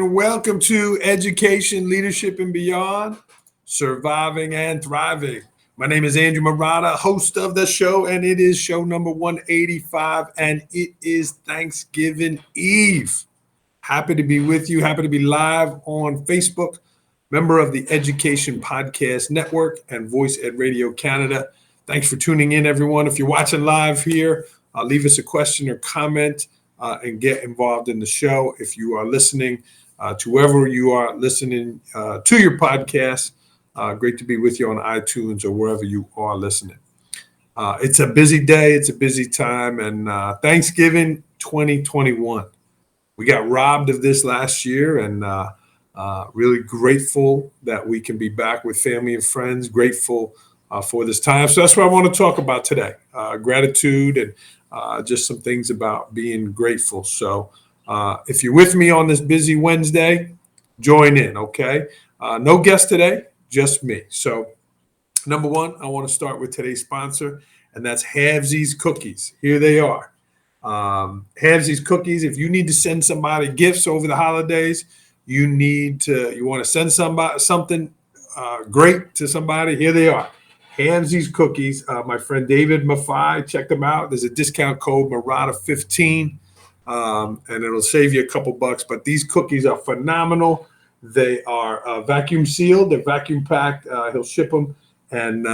Welcome to Education, Leadership, and Beyond, Surviving and Thriving. My name is Andrew Murata, host of the show, and it is show number 185, and it is Thanksgiving Eve. Happy to be with you. Happy to be live on Facebook, member of the Education Podcast Network and Voice Ed Radio Canada. Thanks for tuning in, everyone. If you're watching live here, leave us a question or comment and get involved in the show. If you are listening to wherever you are listening to your podcast, great to be with you on iTunes or wherever you are listening. It's a busy day. It's a busy time. And Thanksgiving 2021. We got robbed of this last year, and really grateful that we can be back with family and friends. Grateful for this time. So that's what I want to talk about today. Gratitude and just some things about being grateful. So if you're with me on this busy Wednesday, join in, okay? No guest today, just me. So number one, I want to start with today's sponsor, and that's Halvesies Cookies. Here they are. Halvesies Cookies. If you need to send somebody gifts over the holidays, you want to send somebody something great to somebody, here they are. Halvesies Cookies. My friend David Maffei, check them out. There's a discount code, Murata15. And it'll save you a couple bucks. But these cookies are phenomenal. They are vacuum sealed. They're vacuum packed. He'll ship them. And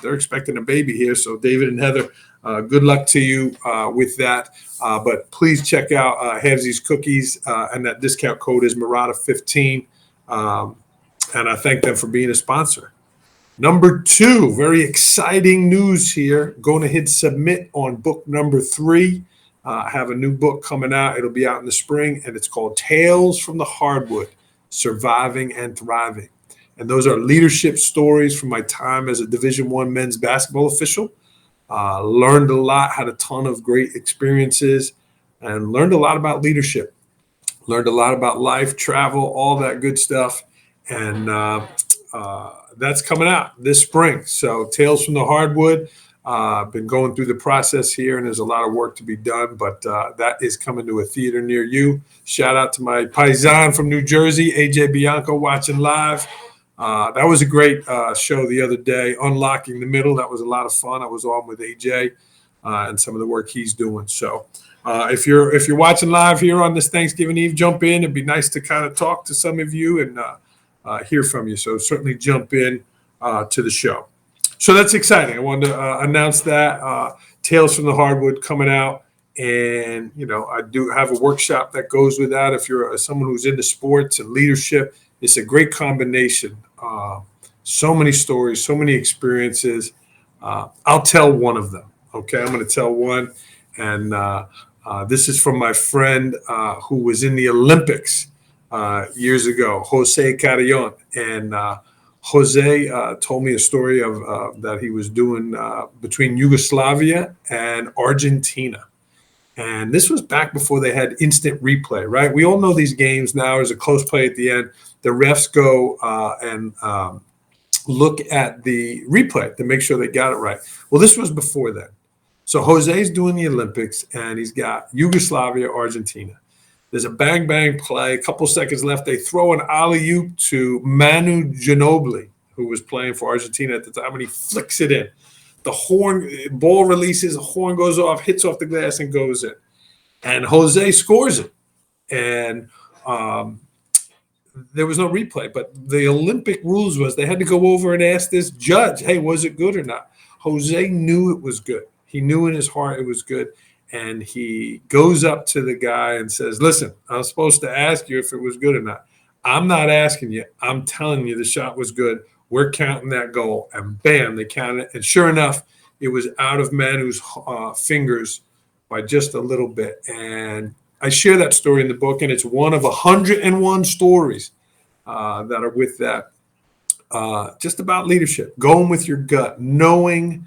they're expecting a baby here. So David and Heather, good luck to you with that. But please check out Halvesies Cookies. And that discount code is Murata15. And I thank them for being a sponsor. Number two, very exciting news here. Going to hit submit on book number 3. I have a new book coming out. It'll be out in the spring, and it's called Tales from the Hardwood, Surviving and Thriving. And those are leadership stories from my time as a Division I men's basketball official. Learned a lot, had a ton of great experiences, and learned a lot about leadership. Learned a lot about life, travel, all that good stuff. And that's coming out this spring. So Tales from the Hardwood. I've been going through the process here, and there's a lot of work to be done, but that is coming to a theater near you. Shout out to my paisan from New Jersey, AJ Bianco, watching live. That was a great show the other day, Unlocking the Middle. That was a lot of fun. I was on with AJ and some of the work he's doing. So if you're watching live here on this Thanksgiving Eve, jump in. It'd be nice to kind of talk to some of you and hear from you. So certainly jump in to the show. So that's exciting. I wanted to announce that Tales from the Hardwood coming out. And, I do have a workshop that goes with that. If you're someone who's into sports and leadership, it's a great combination. So many stories, so many experiences. I'll tell one of them. Okay, I'm going to tell one. And this is from my friend who was in the Olympics years ago, Jose Carillon. And Jose told me a story of that he was doing between Yugoslavia and Argentina. And this was back before they had instant replay, right? We all know these games now. There's a close play at the end. The refs go and look at the replay to make sure they got it right. Well, this was before then. So Jose's doing the Olympics, and he's got Yugoslavia, Argentina. There's a bang-bang play, a couple seconds left. They throw an alley-oop to Manu Ginobili, who was playing for Argentina at the time, and he flicks it in. The ball releases, the horn goes off, hits off the glass, and goes in. And Jose scores it. And there was no replay, but the Olympic rules was they had to go over and ask this judge, hey, was it good or not? Jose knew it was good. He knew in his heart it was good. And he goes up to the guy and says, listen, I'm supposed to ask you if it was good or not. I'm not asking you. I'm telling you the shot was good. We're counting that goal. And bam, they counted it. And sure enough, it was out of Manu's fingers by just a little bit. And I share that story in the book, and it's one of 101 stories that are with that. Just about leadership, going with your gut, knowing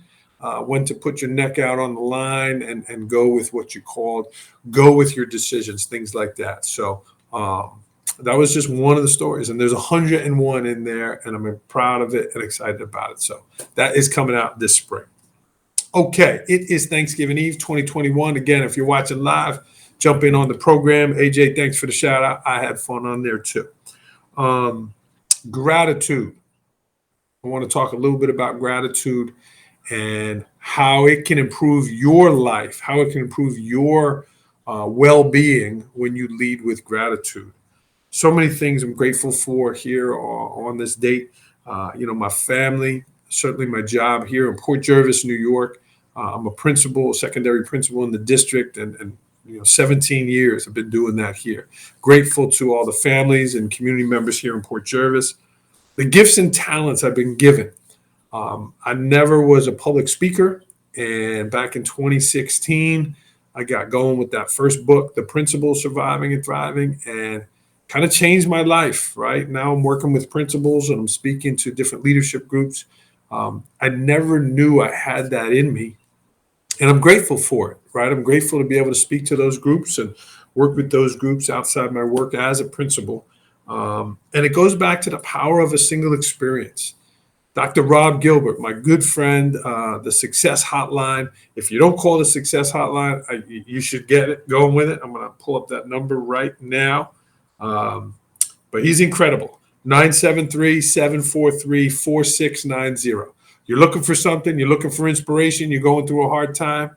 when to put your neck out on the line and go with what you called, go with your decisions, things like that. So that was just one of the stories. And there's 101 in there, and I'm proud of it and excited about it. So that is coming out this spring. Okay, it is Thanksgiving Eve 2021. Again, if you're watching live, jump in on the program. AJ, thanks for the shout out. I had fun on there too. Gratitude. I want to talk a little bit about gratitude and how it can improve your life, how it can improve your well-being when you lead with gratitude. So many things I'm grateful for here on this date. My family, certainly my job here in Port Jervis, New York. I'm a principal, secondary principal in the district, and 17 years I've been doing that here. Grateful to all the families and community members here in Port Jervis. The gifts and talents I've been given. I never was a public speaker, and back in 2016, I got going with that first book, The Principles, Surviving and Thriving, and kind of changed my life, right? Now I'm working with principals and I'm speaking to different leadership groups. I never knew I had that in me, and I'm grateful for it, right? I'm grateful to be able to speak to those groups and work with those groups outside my work as a principal. And it goes back to the power of a single experience. Dr. Rob Gilbert, my good friend, the Success Hotline. If you don't call the Success Hotline, you should get it, going with it. I'm going to pull up that number right now. But he's incredible. 973-743-4690. You're looking for something, you're looking for inspiration, you're going through a hard time.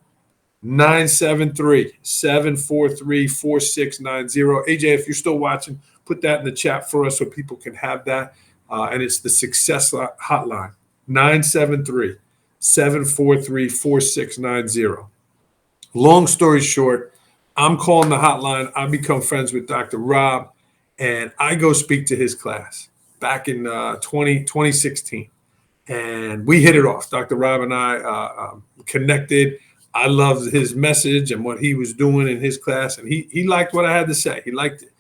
973-743-4690. AJ, if you're still watching, put that in the chat for us so people can have that. And it's the Success Hotline, 973-743-4690. Long story short, I'm calling the hotline. I become friends with Dr. Rob, and I go speak to his class back in 2016. And we hit it off. Dr. Rob and I connected. I loved his message and what he was doing in his class, and he liked what I had to say. He liked it.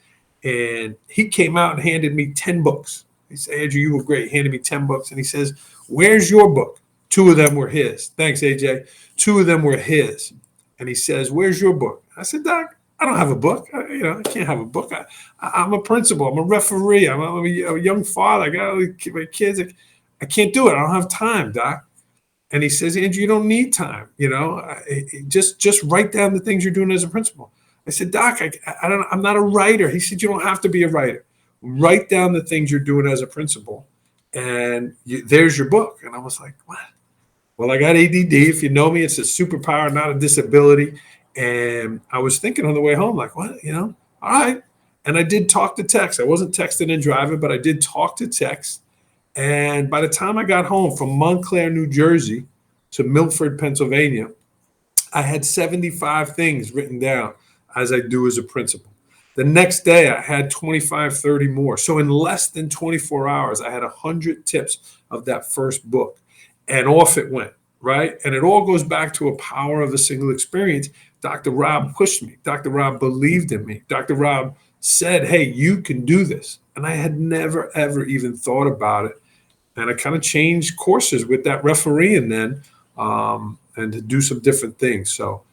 And he came out and handed me 10 books. He said, Andrew, you were great. He handed me 10 books. And he says, where's your book? 2 of them were his. Thanks, AJ. 2 of them were his. And he says, where's your book? I said, Doc, I don't have a book. I can't have a book. I'm a principal. I'm a referee. I'm a young father. I got my kids. I can't do it. I don't have time, Doc. And he says, Andrew, you don't need time. Just write down the things you're doing as a principal. I said, Doc, I'm not a writer. He said, you don't have to be a writer. Write down the things you're doing as a principal, and there's your book. And I was like, what? Well, I got ADD. If you know me, it's a superpower, not a disability. And I was thinking on the way home, like, what? All right. And I did talk to text. I wasn't texting and driving, but I did talk to text. And by the time I got home from Montclair, New Jersey to Milford, Pennsylvania, I had 75 things written down as I do as a principal. The next day, I had 25, 30 more. So in less than 24 hours, I had 100 tips of that first book. And off it went, right? And it all goes back to a power of a single experience. Dr. Rob pushed me. Dr. Rob believed in me. Dr. Rob said, hey, you can do this. And I had never, ever even thought about it. And I kind of changed courses with that refereeing then and to do some different things. So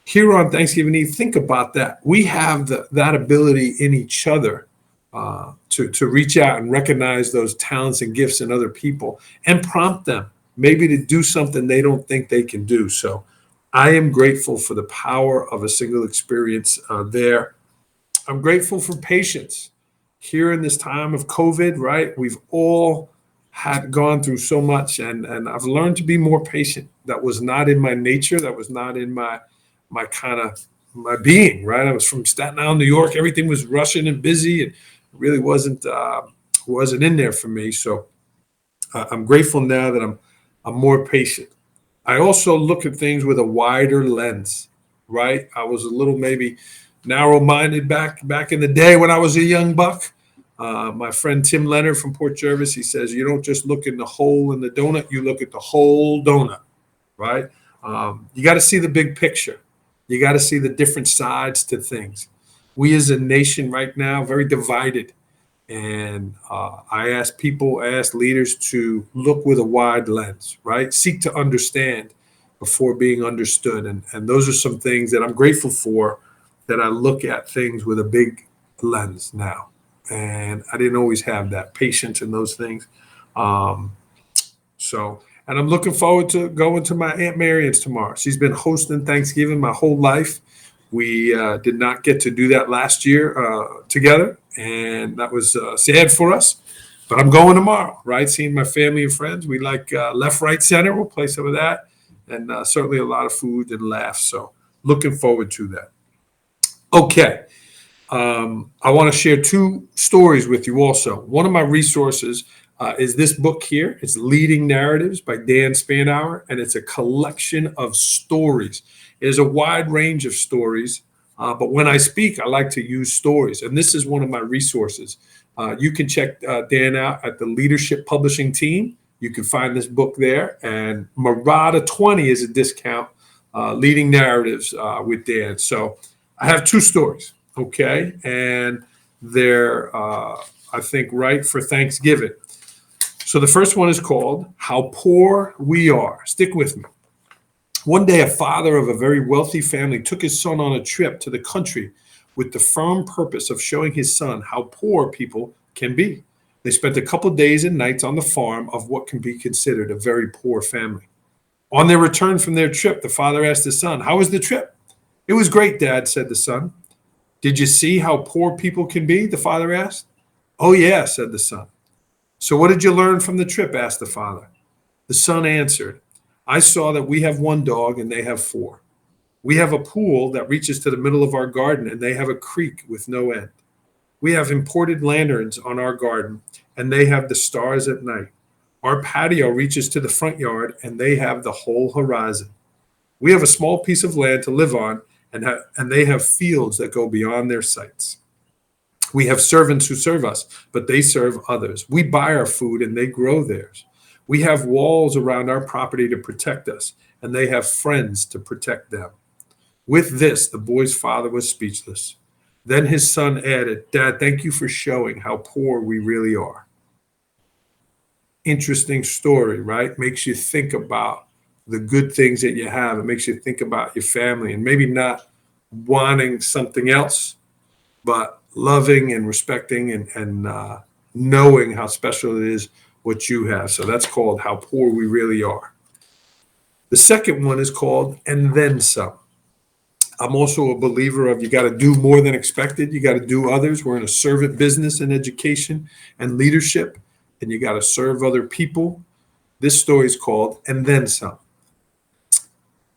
here on Thanksgiving Eve, think about that. We have that ability in each other to reach out and recognize those talents and gifts in other people and prompt them maybe to do something they don't think they can do. So I am grateful for the power of a single experience there. I'm grateful for patience here in this time of COVID, right? We've all had gone through so much, and I've learned to be more patient. That was not in my nature. That was not in my kind of my being, right? I was from Staten Island, New York. Everything was rushing and busy, and it really wasn't in there for me. So I'm grateful now that I'm more patient. I also look at things with a wider lens, right? I was a little maybe narrow-minded back in the day when I was a young buck. My friend Tim Leonard from Port Jervis, he says, you don't just look in the hole in the donut, you look at the whole donut, right? You got to see the big picture. You got to see the different sides to things. We as a nation right now, very divided. And I ask leaders to look with a wide lens, right? Seek to understand before being understood. And those are some things that I'm grateful for, that I look at things with a big lens now. And I didn't always have that patience in those things. Um, and I'm looking forward to going to my Aunt Marion's tomorrow. She's been hosting Thanksgiving my whole life. We did not get to do that last year together, and that was sad for us. But I'm going tomorrow, right? Seeing my family and friends. We like left, right, center. We'll play some of that, and certainly a lot of food and laughs. So looking forward to that. Okay. I want to share two stories with you also. One of my resources is this book here. It's Leading Narratives by Dan Spanauer, and it's a collection of stories. It is a wide range of stories, but when I speak, I like to use stories, and this is one of my resources. You can check Dan out at the Leadership Publishing Team. You can find this book there, and Marada 20 is a discount, Leading Narratives with Dan. So I have two stories. Okay, and they're, I think, right for Thanksgiving. So the first one is called How Poor We Are. Stick with me. One day, a father of a very wealthy family took his son on a trip to the country with the firm purpose of showing his son how poor people can be. They spent a couple days and nights on the farm of what can be considered a very poor family. On their return from their trip, the father asked his son, "How was the trip?" "It was great, Dad," said the son. "Did you see how poor people can be?" the father asked. "Oh, yeah," said the son. "So what did you learn from the trip?" asked the father. The son answered, "I saw that we have one dog and they have four. We have a pool that reaches to the middle of our garden and they have a creek with no end. We have imported lanterns on our garden and they have the stars at night. Our patio reaches to the front yard and they have the whole horizon. We have a small piece of land to live on and they have fields that go beyond their sights. We have servants who serve us, but they serve others. We buy our food and they grow theirs. We have walls around our property to protect us, and they have friends to protect them." With this, the boy's father was speechless. Then his son added, "Dad, thank you for showing how poor we really are." Interesting story, right? Makes you think about the good things that you have. It makes you think about your family and maybe not wanting something else, but loving and respecting and knowing how special it is what you have. So that's called How Poor We Really Are. The second one is called And Then Some. I'm also a believer of you got to do more than expected. You got to do others. We're in a servant business in education and leadership, and you got to serve other people. This story is called And Then Some.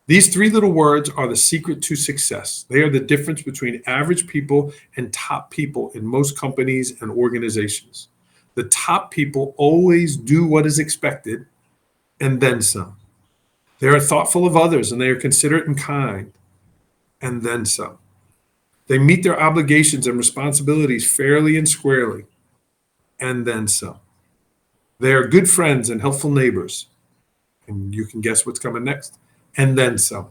These three little words are the secret to success. They are the difference between average people and top people in most companies and organizations. The top people always do what is expected and then some. They are thoughtful of others and they are considerate and kind and then some. They meet their obligations and responsibilities fairly and squarely and then some. They are good friends and helpful neighbors. And you can guess what's coming next. And then some.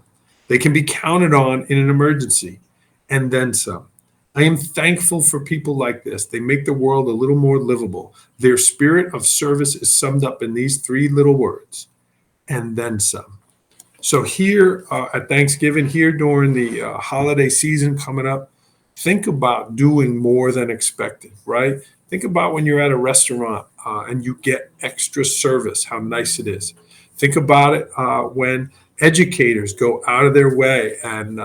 They can be counted on in an emergency, and then some. I am thankful for people like this. They make the world a little more livable. Their spirit of service is summed up in these three little words, and then some. So here at Thanksgiving, here during the holiday season coming up, think about doing more than expected, right? Think about when you're at a restaurant and you get extra service, how nice it is. Think about it when educators go out of their way and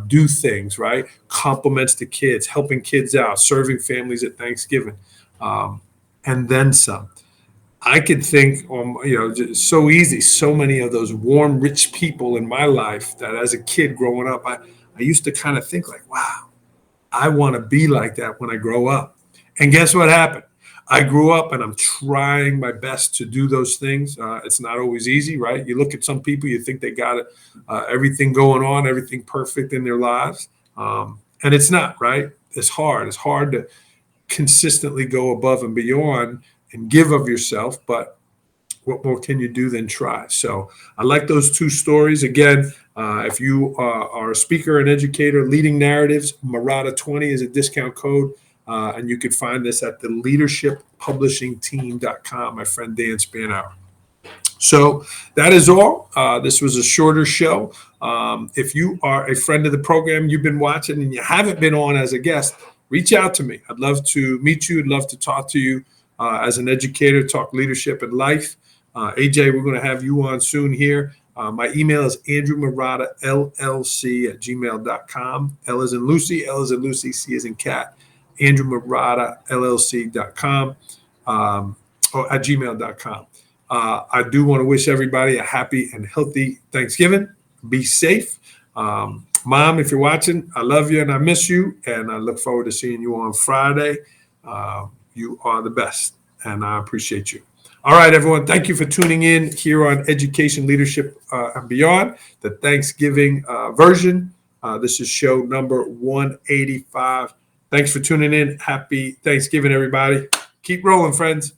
do things, right? Compliments to kids, helping kids out, serving families at Thanksgiving, and then some. I could think, just so easy, so many of those warm, rich people in my life that as a kid growing up, I used to kind of think like, wow, I want to be like that when I grow up. And guess what happened? I grew up and I'm trying my best to do those things. It's not always easy, right? You look at some people, you think they got everything going on, everything perfect in their lives. And it's not, right? It's hard. It's hard to consistently go above and beyond and give of yourself, but what more can you do than try? So I like those two stories. Again, If you are a speaker and educator, leading narratives, Marada20 is a discount code. And you can find this at the leadershippublishingteam.com, my friend Dan Spanauer. So that is all. This was a shorter show. If you are a friend of the program, you've been watching and you haven't been on as a guest, reach out to me. I'd love to meet you. I'd love to talk to you as an educator, talk leadership and life. AJ, we're going to have you on soon here. My email is andrewmaradallc@gmail.com. L as in Lucy, L as in Lucy, C as in cat. andrewmaradallc.com or at gmail.com. I do want to wish everybody a happy and healthy Thanksgiving. Be safe. Mom, if you're watching, I love you and I miss you. And I look forward to seeing you on Friday. You are the best, and I appreciate you. All right, everyone. Thank you for tuning in here on Education, Leadership, and Beyond, the Thanksgiving version. This is show number 185. Thanks for tuning in. Happy Thanksgiving, everybody. Keep rolling, friends.